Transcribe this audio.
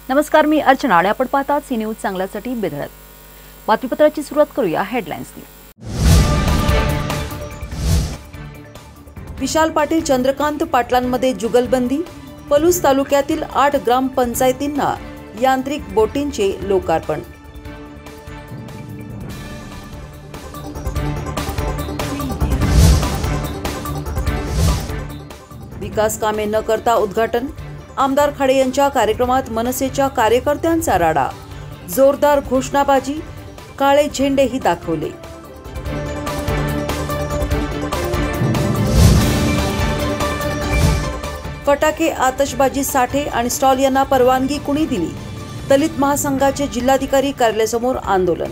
नमस्कार, मी अर्चना आणि आपण पाहतात सी न्यूज चांगल्यासाठी बेधडक. बातमीपत्राची सुरुवात करूया हेडलाईन्सनी. विशाल पाटील चंद्रकांत पाटलांमध्ये जुगलबंदी. पलूस तालुक्यातील 8 ग्रामपंचायतींना यांत्रिक बोटींचे लोकार्पण. विकास कामे न करता उद्घाटन. आमदार खाडे यांच्या कार्यक्रमात मनसेच्या कार्यकर्त्यांचा राडा. जोरदार घोषणाबाजी, काळे झेंडेही दाखवले. फटाके, आतषबाजी, साठे आणि स्टॉल यांना परवानगी कुणी दिली? दलित महासंघाचे जिल्हाधिकारी कार्यालयासमोर आंदोलन.